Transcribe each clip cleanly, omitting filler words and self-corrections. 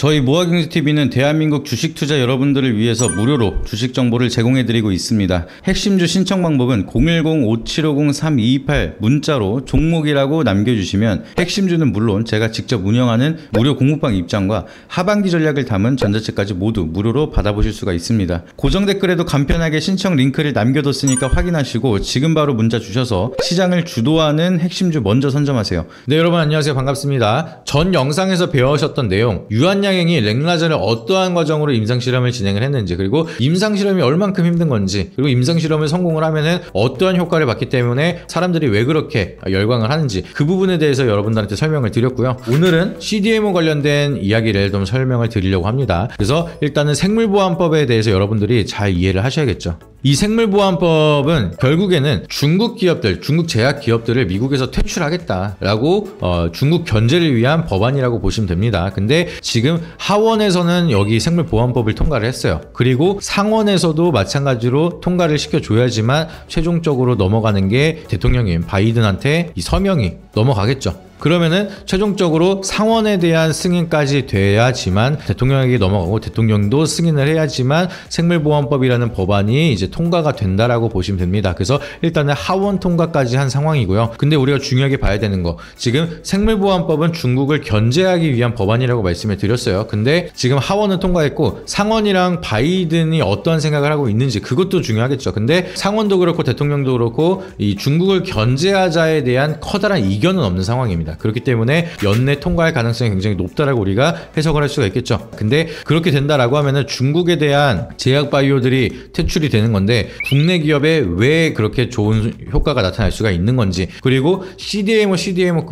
저희 모아경제TV는 대한민국 주식 투자 여러분들을 위해서 무료로 주식 정보를 제공해드리고 있습니다. 핵심주 신청 방법은 010-5750-3228 문자로 종목이라고 남겨주시면 핵심주는 물론 제가 직접 운영하는 무료 공부방 입장과 하반기 전략을 담은 전자책까지 모두 무료로 받아보실 수가 있습니다. 고정 댓글에도 간편하게 신청 링크를 남겨뒀으니까 확인하시고 지금 바로 문자 주셔서 시장을 주도하는 핵심주 먼저 선점하세요. 네, 여러분 안녕하세요. 반갑습니다. 전 영상에서 배우셨던 내용, 유한양행이 랭라전을 어떠한 과정으로 임상실험을 진행을 했는지, 그리고 임상실험이 얼만큼 힘든 건지, 그리고 임상실험을 성공을 하면은 어떠한 효과를 받기 때문에 사람들이 왜 그렇게 열광을 하는지, 그 부분에 대해서 여러분들한테 설명을 드렸고요. 오늘은 CDMO 관련된 이야기를 좀 설명을 드리려고 합니다. 그래서 일단은 생물보안법에 대해서 여러분들이 잘 이해를 하셔야겠죠. 이 생물보안법은 결국에는 중국 기업들, 중국 제약 기업들을 미국에서 퇴출하겠다라고 중국 견제를 위한 법안이라고 보시면 됩니다. 근데 지금 하원에서는 여기 생물보안법을 통과를 했어요. 그리고 상원에서도 마찬가지로 통과를 시켜줘야지만 최종적으로 넘어가는 게 대통령인 바이든한테 이 서명이 넘어가겠죠. 그러면은 최종적으로 상원에 대한 승인까지 돼야지만 대통령에게 넘어가고 대통령도 승인을 해야지만 생물보안법이라는 법안이 이제 통과가 된다라고 보시면 됩니다. 그래서 일단은 하원 통과까지 한 상황이고요. 근데 우리가 중요하게 봐야 되는 거, 지금 생물보안법은 중국을 견제하기 위한 법안이라고 말씀을 드렸어요. 근데 지금 하원은 통과했고 상원이랑 바이든이 어떤 생각을 하고 있는지 그것도 중요하겠죠. 근데 상원도 그렇고 대통령도 그렇고 이 중국을 견제하자에 대한 커다란 이견은 없는 상황입니다. 그렇기 때문에 연내 통과할 가능성이 굉장히 높다라고 우리가 해석을 할 수가 있겠죠. 근데 그렇게 된다라고 하면은 중국에 대한 제약 바이오들이 퇴출이 되는 건데 국내 기업에 왜 그렇게 좋은 효과가 나타날 수가 있는 건지, 그리고 CDMO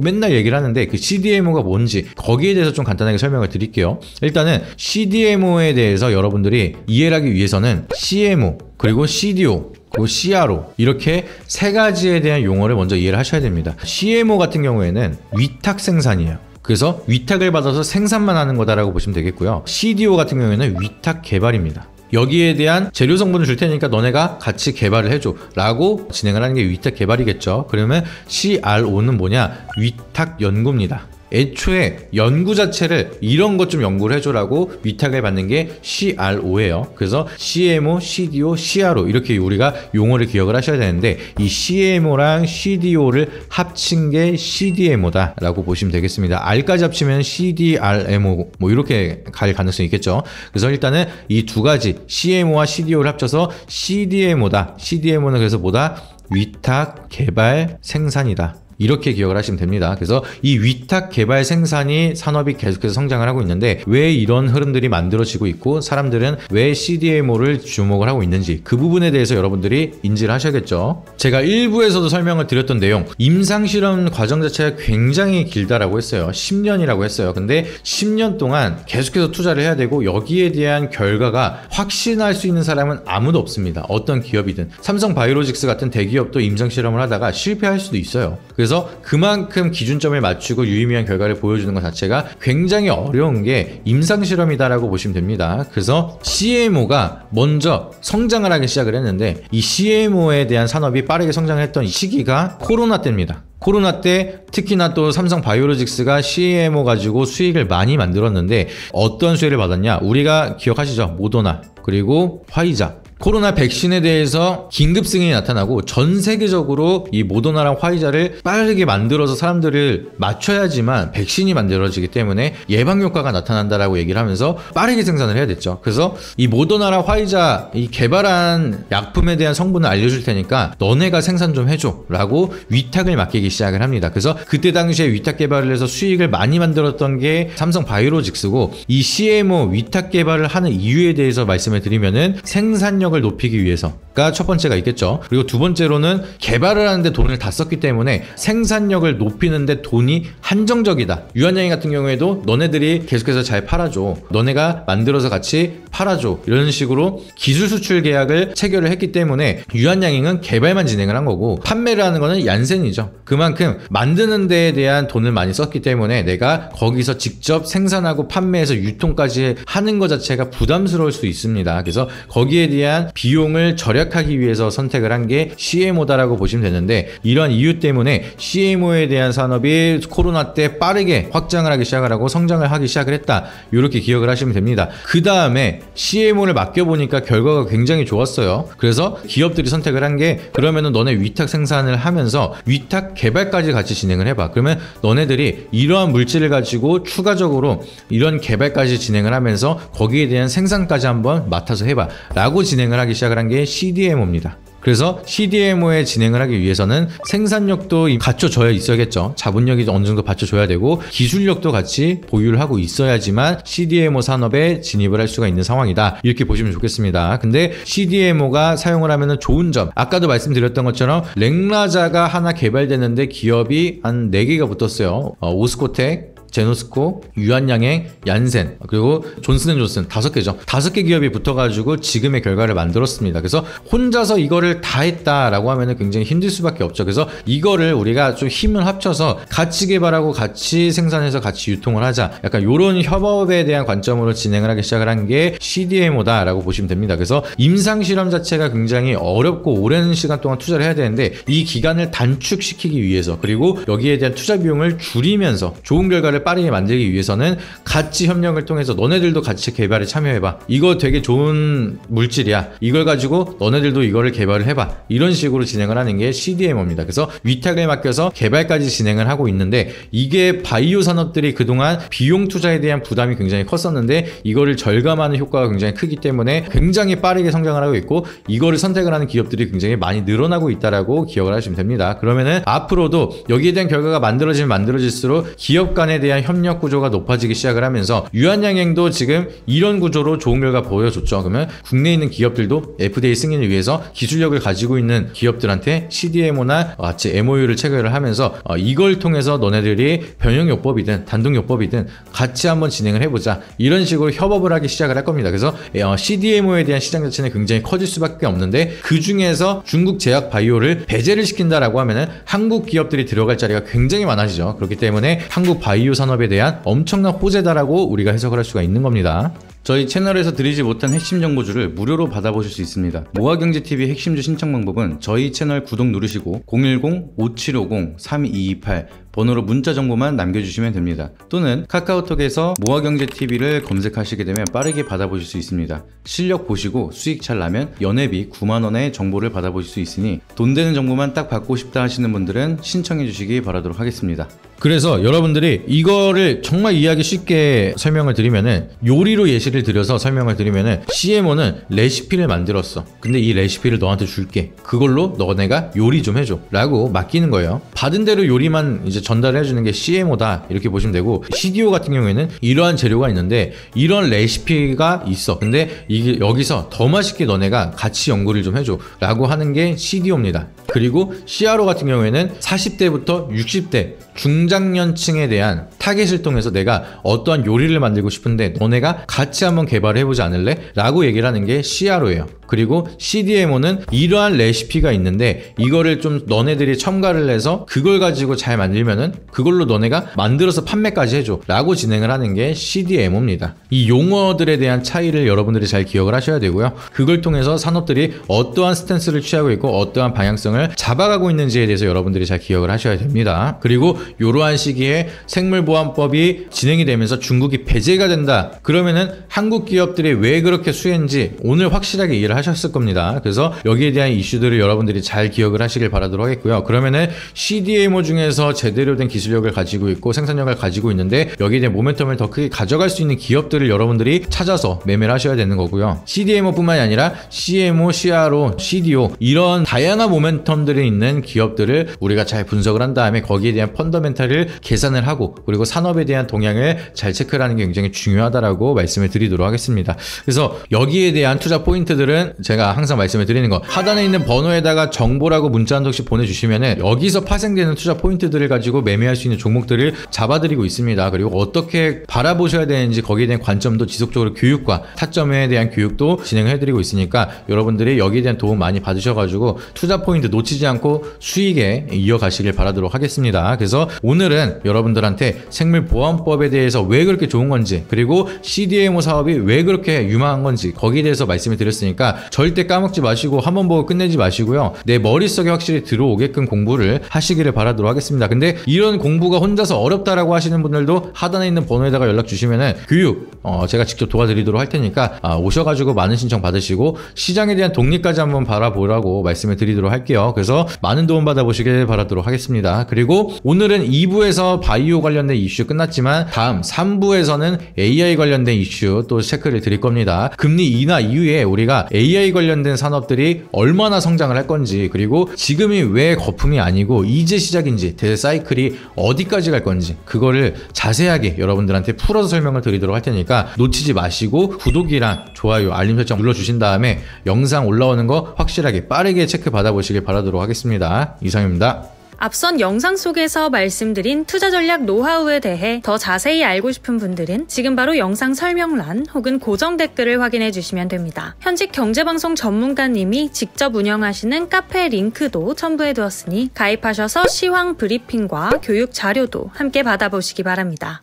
맨날 얘기를 하는데 그 CDMO가 뭔지 거기에 대해서 좀 간단하게 설명을 드릴게요. 일단은 CDMO에 대해서 여러분들이 이해를 하기 위해서는 CMO 그리고 CDO 그리고 CRO 이렇게 세 가지에 대한 용어를 먼저 이해를 하셔야 됩니다. CMO 같은 경우에는 위탁 생산이에요. 그래서 위탁을 받아서 생산만 하는 거다라고 보시면 되겠고요. CDO 같은 경우에는 위탁 개발입니다. 여기에 대한 재료 성분을 줄 테니까 너네가 같이 개발을 해줘 라고 진행을 하는 게 위탁 개발이겠죠. 그러면 CRO는 뭐냐? 위탁 연구입니다. 애초에 연구 자체를 이런 것 좀 연구를 해줘라고 위탁을 받는 게 CRO예요. 그래서 CMO, CDO, CRO 이렇게 우리가 용어를 기억을 하셔야 되는데 이 CMO랑 CDO를 합친 게 CDMO다 라고 보시면 되겠습니다. R까지 합치면 CDRMO 뭐 이렇게 갈 가능성이 있겠죠. 그래서 일단은 이 두 가지 CMO와 CDO를 합쳐서 CDMO다. CDMO는 그래서 뭐다? 위탁 개발 생산이다. 이렇게 기억을 하시면 됩니다. 그래서 이 위탁 개발 생산이 산업이 계속해서 성장을 하고 있는데 왜 이런 흐름들이 만들어지고 있고 사람들은 왜 CDMO를 주목을 하고 있는지 그 부분에 대해서 여러분들이 인지를 하셔야겠죠. 제가 1부에서도 설명을 드렸던 내용, 임상실험 과정 자체가 굉장히 길다라고 했어요. 10년이라고 했어요. 근데 10년 동안 계속해서 투자를 해야 되고 여기에 대한 결과가 확신할 수 있는 사람은 아무도 없습니다. 어떤 기업이든. 삼성바이오로직스 같은 대기업도 임상실험을 하다가 실패할 수도 있어요. 그래서 그만큼 기준점을 맞추고 유의미한 결과를 보여주는 것 자체가 굉장히 어려운 게 임상실험이다라고 보시면 됩니다. 그래서 CMO가 먼저 성장을 하기 시작을 했는데 이 CMO에 대한 산업이 빠르게 성장했던 시기가 코로나 때입니다. 코로나 때 특히나 또 삼성바이오로직스가 CMO 가지고 수익을 많이 만들었는데 어떤 수혜를 받았냐? 우리가 기억하시죠? 모더나 그리고 화이자. 코로나 백신에 대해서 긴급 승인이 나타나고 전 세계적으로 이 모더나랑 화이자를 빠르게 만들어서 사람들을 맞춰야지만 백신이 만들어지기 때문에 예방 효과가 나타난다라고 얘기를 하면서 빠르게 생산을 해야 됐죠. 그래서 이 모더나랑 화이자 이 개발한 약품에 대한 성분을 알려줄 테니까 너네가 생산 좀 해줘 라고 위탁을 맡기기 시작을 합니다. 그래서 그때 당시에 위탁 개발을 해서 수익을 많이 만들었던 게 삼성바이오로직스고, 이 CMO 위탁 개발을 하는 이유에 대해서 말씀을 드리면은 생산력을 높이기 위해서가 첫 번째가 있겠죠. 그리고 두 번째로는 개발을 하는데 돈을 다 썼기 때문에 생산력을 높이는데 돈이 한정적이다. 유한양행 같은 경우에도 너네들이 계속해서 잘 팔아줘, 너네가 만들어서 같이 팔아줘, 이런 식으로 기술 수출 계약을 체결을 했기 때문에 유한양행은 개발만 진행을 한 거고 판매를 하는 거는 얀센이죠. 그만큼 만드는 데에 대한 돈을 많이 썼기 때문에 내가 거기서 직접 생산하고 판매해서 유통까지 하는 것 자체가 부담스러울 수 있습니다. 그래서 거기에 대한 비용을 절약할 절약하기 위해서 선택을 한 게 CMO다라고 보시면 되는데, 이런 이유 때문에 CMO에 대한 산업이 코로나 때 빠르게 확장을 하기 시작을 하고 성장을 하기 시작을 했다, 이렇게 기억을 하시면 됩니다. 그 다음에 CMO를 맡겨보니까 결과가 굉장히 좋았어요. 그래서 기업들이 선택을 한 게, 그러면은 너네 위탁 생산을 하면서 위탁 개발까지 같이 진행을 해봐. 그러면 너네들이 이러한 물질을 가지고 추가적으로 이런 개발까지 진행을 하면서 거기에 대한 생산까지 한번 맡아서 해봐 라고 진행을 하기 시작을 한 게 CDMO입니다. 그래서 CDMO에 진행을 하기 위해서는 생산력도 갖춰져야 있어야겠죠. 자본력이 어느 정도 받쳐줘야 되고 기술력도 같이 보유를 하고 있어야지만 CDMO 산업에 진입을 할 수가 있는 상황이다, 이렇게 보시면 좋겠습니다. 근데 CDMO가 사용을 하면 좋은 점, 아까도 말씀드렸던 것처럼 렉라자가 하나 개발되는데 기업이 한 4개가 붙었어요. 오스코텍, 제노스코, 유한양행, 얀센, 그리고 존슨앤존슨 5개죠. 5개 기업이 붙어가지고 지금의 결과를 만들었습니다. 그래서 혼자서 이거를 다 했다라고 하면 굉장히 힘들 수밖에 없죠. 그래서 이거를 우리가 좀 힘을 합쳐서 같이 개발하고 같이 생산해서 같이 유통을 하자, 약간 이런 협업에 대한 관점으로 진행을 하기 시작을 한 게 CDMO다라고 보시면 됩니다. 그래서 임상실험 자체가 굉장히 어렵고 오랜 시간 동안 투자를 해야 되는데, 이 기간을 단축시키기 위해서, 그리고 여기에 대한 투자 비용을 줄이면서 좋은 결과를 빠르게 만들기 위해서는 같이 협력을 통해서 너네들도 같이 개발에 참여해봐, 이거 되게 좋은 물질이야, 이걸 가지고 너네들도 이거를 개발을 해봐, 이런 식으로 진행을 하는 게 CDMO입니다. 그래서 위탁을 맡겨서 개발까지 진행을 하고 있는데, 이게 바이오 산업들이 그동안 비용 투자에 대한 부담이 굉장히 컸었는데 이거를 절감하는 효과가 굉장히 크기 때문에 굉장히 빠르게 성장을 하고 있고, 이거를 선택을 하는 기업들이 굉장히 많이 늘어나고 있다라고 기억을 하시면 됩니다. 그러면은 앞으로도 여기에 대한 결과가 만들어지면 만들어질수록 기업 간에 대한 협력 구조가 높아지기 시작을 하면서, 유한양행도 지금 이런 구조로 좋은 결과 보여줬죠. 그러면 국내에 있는 기업들도 FDA 승인을 위해서 기술력을 가지고 있는 기업들한테 CDMO나 같이 MOU를 체결을 하면서 이걸 통해서 너네들이 변형요법이든 단독요법이든 같이 한번 진행을 해보자, 이런 식으로 협업을 하기 시작을 할 겁니다. 그래서 CDMO에 대한 시장 자체는 굉장히 커질 수밖에 없는데, 그 중에서 중국 제약 바이오를 배제를 시킨다라고 하면은 한국 기업들이 들어갈 자리가 굉장히 많아지죠. 그렇기 때문에 한국 바이오 산업에 대한 엄청난 호재다라고 우리가 해석을 할 수가 있는 겁니다. 저희 채널에서 드리지 못한 핵심 정보주를 무료로 받아보실 수 있습니다. 모아경제TV 핵심주 신청 방법은 저희 채널 구독 누르시고 010-5750-3228 번호로 문자 정보만 남겨주시면 됩니다. 또는 카카오톡에서 모아경제TV를 검색하시게 되면 빠르게 받아보실 수 있습니다. 실력 보시고 수익 잘 나면 연회비 9만원의 정보를 받아보실 수 있으니 돈 되는 정보만 딱 받고 싶다 하시는 분들은 신청해 주시기 바라도록 하겠습니다. 그래서 여러분들이 이거를 정말 이해하기 쉽게 설명을 드리면은, 요리로 예시를 들여서 설명을 드리면은, CMO는 레시피를 만들었어. 근데 이 레시피를 너한테 줄게. 그걸로 너네가 요리 좀 해줘 라고 맡기는 거예요. 받은 대로 요리만 이제 전달을 해주는 게 CMO다, 이렇게 보시면 되고, CDO 같은 경우에는 이러한 재료가 있는데 이런 레시피가 있어. 근데 이게 여기서 더 맛있게 너네가 같이 연구를 좀 해줘 라고 하는 게 CDO입니다. 그리고 CRO 같은 경우에는 40대부터 60대 중장년층에 대한 타겟을 통해서 내가 어떠한 요리를 만들고 싶은데 너네가 같이 한번 개발을 해보지 않을래? 라고 얘기를 하는 게 CRO예요. 그리고 CDMO는 이러한 레시피가 있는데 이거를 좀 너네들이 첨가를 해서 그걸 가지고 잘 만들면은 그걸로 너네가 만들어서 판매까지 해줘 라고 진행을 하는 게 CDMO입니다. 이 용어들에 대한 차이를 여러분들이 잘 기억을 하셔야 되고요. 그걸 통해서 산업들이 어떠한 스탠스를 취하고 있고 어떠한 방향성을 잡아가고 있는지에 대해서 여러분들이 잘 기억을 하셔야 됩니다. 그리고 이러한 시기에 생물보안법이 진행이 되면서 중국이 배제가 된다. 그러면은 한국 기업들이 왜 그렇게 수혜인지 오늘 확실하게 이해를 하셨을 겁니다. 그래서 여기에 대한 이슈들을 여러분들이 잘 기억을 하시길 바라도록 하겠고요. 그러면은 CDMO 중에서 제대로 된 기술력을 가지고 있고 생산력을 가지고 있는데 여기에 대한 모멘텀을 더 크게 가져갈 수 있는 기업들을 여러분들이 찾아서 매매를 하셔야 되는 거고요. CDMO뿐만이 아니라 CMO, CRO, CDO 이런 다양한 모멘텀들이 있는 기업들을 우리가 잘 분석을 한 다음에 거기에 대한 펀더멘탈을 계산을 하고 그리고 산업에 대한 동향을 잘 체크를 하는 게 굉장히 중요하다라고 말씀을 드리도록 하겠습니다. 그래서 여기에 대한 투자 포인트들은 제가 항상 말씀을 드리는 거 하단에 있는 번호에다가 정보라고 문자 한 통씩 보내주시면은 여기서 파생되는 투자 포인트들을 가지고 매매할 수 있는 종목들을 잡아드리고 있습니다. 그리고 어떻게 바라보셔야 되는지 거기에 대한 관점도 지속적으로 교육과 타점에 대한 교육도 진행을 해드리고 있으니까 여러분들이 여기에 대한 도움 많이 받으셔가지고 투자 포인트 놓치지 않고 수익에 이어가시길 바라도록 하겠습니다. 그래서 그래서 오늘은 여러분들한테 생물보험법에 대해서 왜 그렇게 좋은 건지, 그리고 CDMO 사업이 왜 그렇게 유망한 건지 거기에 대해서 말씀을 드렸으니까 절대 까먹지 마시고 한 번 보고 끝내지 마시고요. 내 머릿속에 확실히 들어오게끔 공부를 하시기를 바라도록 하겠습니다. 근데 이런 공부가 혼자서 어렵다라고 하시는 분들도 하단에 있는 번호에다가 연락 주시면은 교육 제가 직접 도와드리도록 할 테니까 오셔가지고 많은 신청 받으시고 시장에 대한 독립까지 한번 바라보라고 말씀을 드리도록 할게요. 그래서 많은 도움 받아보시길 바라도록 하겠습니다. 그리고 오늘은 2부에서 바이오 관련된 이슈 끝났지만 다음 3부에서는 AI 관련된 이슈 또 체크를 드릴 겁니다. 금리 인하 이후에 우리가 AI 관련된 산업들이 얼마나 성장을 할 건지, 그리고 지금이 왜 거품이 아니고 이제 시작인지, 대사이클이 어디까지 갈 건지 그거를 자세하게 여러분들한테 풀어서 설명을 드리도록 할 테니까 놓치지 마시고 구독이랑 좋아요, 알림 설정 눌러주신 다음에 영상 올라오는 거 확실하게 빠르게 체크 받아보시길 바라도록 하겠습니다. 이상입니다. 앞선 영상 속에서 말씀드린 투자 전략 노하우에 대해 더 자세히 알고 싶은 분들은 지금 바로 영상 설명란 혹은 고정 댓글을 확인해 주시면 됩니다. 현직 경제방송 전문가님이 직접 운영하시는 카페 링크도 첨부해 두었으니 가입하셔서 시황 브리핑과 교육 자료도 함께 받아보시기 바랍니다.